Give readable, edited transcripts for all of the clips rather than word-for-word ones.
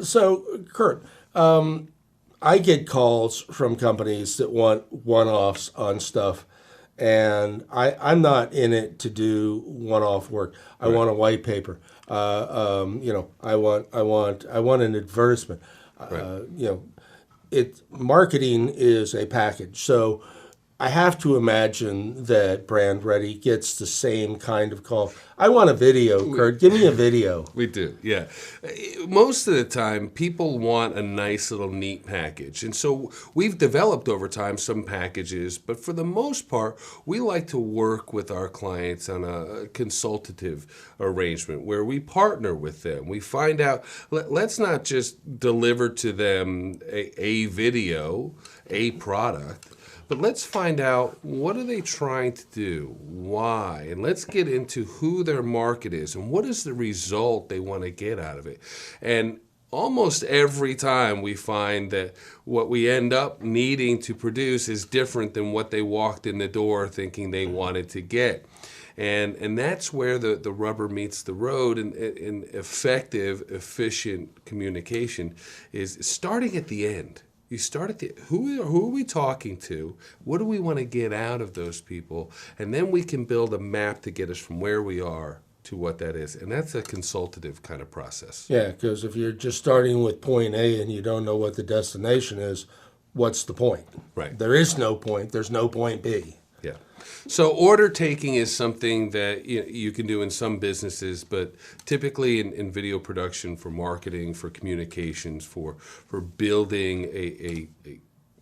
So, Kurt, I get calls from companies that want one-offs on stuff, and I'm not in it to do one-off work. I want a white paper. I want an advertisement. Right. Marketing is a package. So I have to imagine that Brand Ready gets the same kind of call. I want a video, Kurt. Give me a video. We do, yeah. Most of the time, people want a nice little neat package. And so we've developed over time some packages, but for the most part, we like to work with our clients on a consultative arrangement where we partner with them. We find out, let's not just deliver to them a video, a product, but let's find out, what are they trying to do? Why? And let's get into who their market is and what is the result they want to get out of it. And almost every time we find that what we end up needing to produce is different than what they walked in the door thinking they wanted to get. And that's where the rubber meets the road, and effective, efficient communication is starting at the end. You start at who are we talking to? What do we want to get out of those people? And then we can build a map to get us from where we are to what that is. And that's a consultative kind of process. Yeah, because if you're just starting with point A and you don't know what the destination is, what's the point? Right. There is no point. There's no point B. Yeah. So order taking is something that you can do in some businesses, but typically in video production, for marketing, for communications, for building a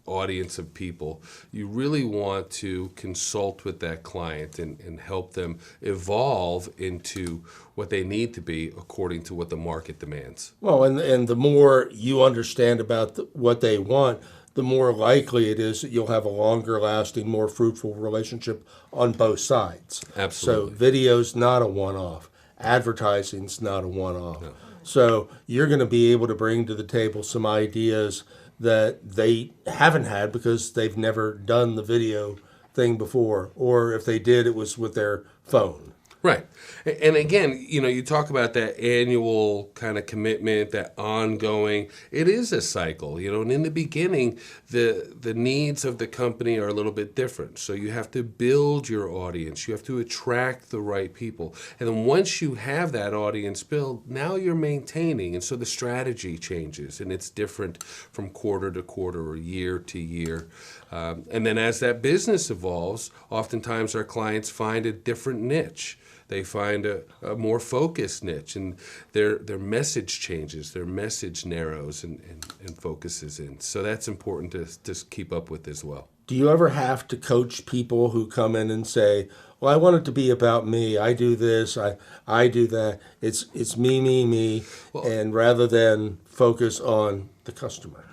audience of people, you really want to consult with that client and help them evolve into what they need to be according to what the market demands. Well, and the more you understand about what they want, the more likely it is that you'll have a longer lasting, more fruitful relationship on both sides. Absolutely. So video's not a one-off. Advertising's not a one-off. No. So you're going to be able to bring to the table some ideas that they haven't had because they've never done the video thing before. Or if they did, it was with their phone. Right. And again, you talk about that annual kind of commitment, that ongoing. It is a cycle, and in the beginning, the needs of the company are a little bit different. So you have to build your audience. You have to attract the right people. And then once you have that audience built, now you're maintaining. And so the strategy changes, and it's different from quarter to quarter or year to year. And then as that business evolves, oftentimes our clients find a different niche. They find a more focused niche, and their message changes, their message narrows and focuses in. So that's important to just keep up with as well. Do you ever have to coach people who come in and say, well, I want it to be about me. I do this, I do that. It's me, well, and rather than focus on the customer?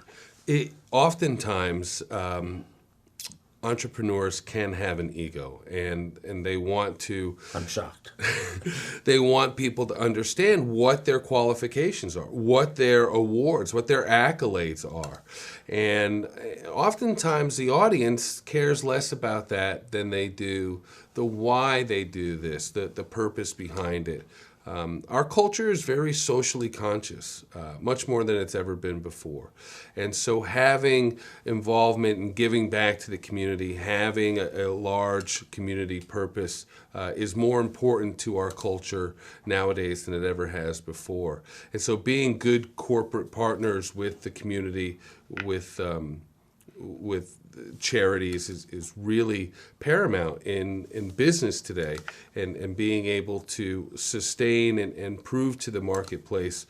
Oftentimes, entrepreneurs can have an ego, and they want to... I'm shocked. They want people to understand what their qualifications are, what their awards, what their accolades are. And oftentimes the audience cares less about that than they do the why they do this, the purpose behind it. Our culture is very socially conscious, much more than it's ever been before. And so having involvement and giving back to the community, having a large community purpose is more important to our culture nowadays than it ever has before. And so being good corporate partners with the community, with charities is really paramount in business today, and being able to sustain and prove to the marketplace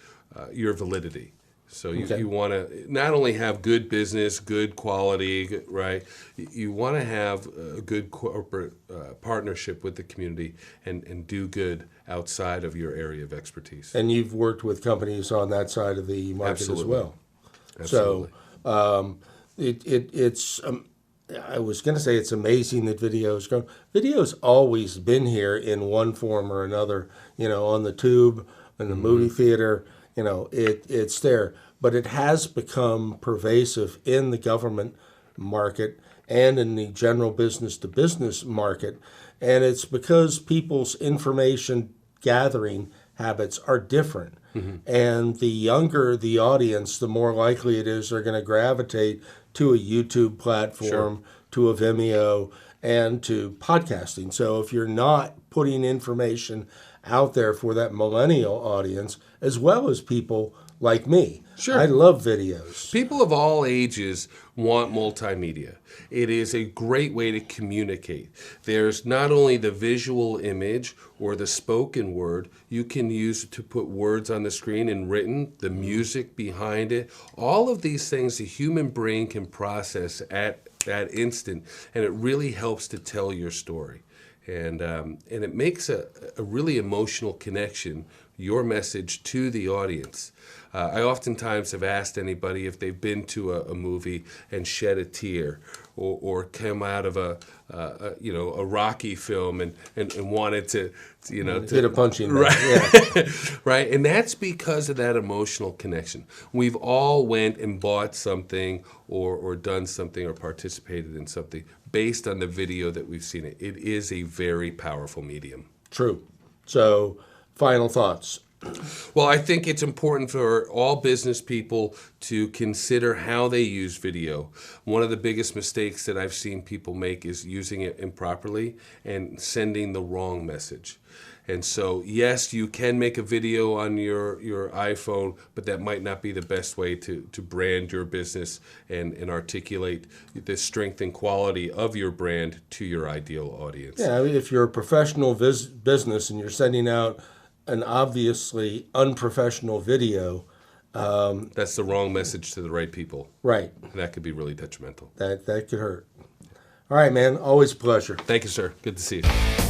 your validity. So you want to not only have good business, good quality, right? You want to have a good corporate partnership with the community and do good outside of your area of expertise. And you've worked with companies on that side of the market Absolutely. As well. Absolutely. So it's I was going to say it's amazing that video's grown. Video's always been here in one form or another, on the tube, in the movie theater, it's there. But it has become pervasive in the government market and in the general business-to-business market. And it's because people's information gathering habits are different. And the younger the audience, the more likely it is they're going to gravitate to a YouTube platform, to a Vimeo, and to podcasting. So if you're not putting information out there for that millennial audience, as well as people like me, I love videos. People of all ages want multimedia. It is a great way to communicate. There's not only the visual image or the spoken word, you can use to put words on the screen and written, the music behind it. All of these things the human brain can process at that instant, and it really helps to tell your story. And it makes a really emotional connection, your message to the audience. I oftentimes have asked anybody if they've been to a movie and shed a tear, or come out of a Rocky film and wanted to Hit a punching bag. right, Yeah. right, and that's because of that emotional connection. We've all went and bought something or done something or participated in something based on the video that we've seen it. It is a very powerful medium. True. So, final thoughts. Well, I think it's important for all business people to consider how they use video. One of the biggest mistakes that I've seen people make is using it improperly and sending the wrong message. And so, yes, you can make a video on your iPhone, but that might not be the best way to brand your business and articulate the strength and quality of your brand to your ideal audience. Yeah, I mean, if you're a professional business and you're sending out an obviously unprofessional video, That's the wrong message to the right people. right, And that could be really detrimental. that could hurt. All right, man, always a pleasure. Thank you, sir. Good to see you.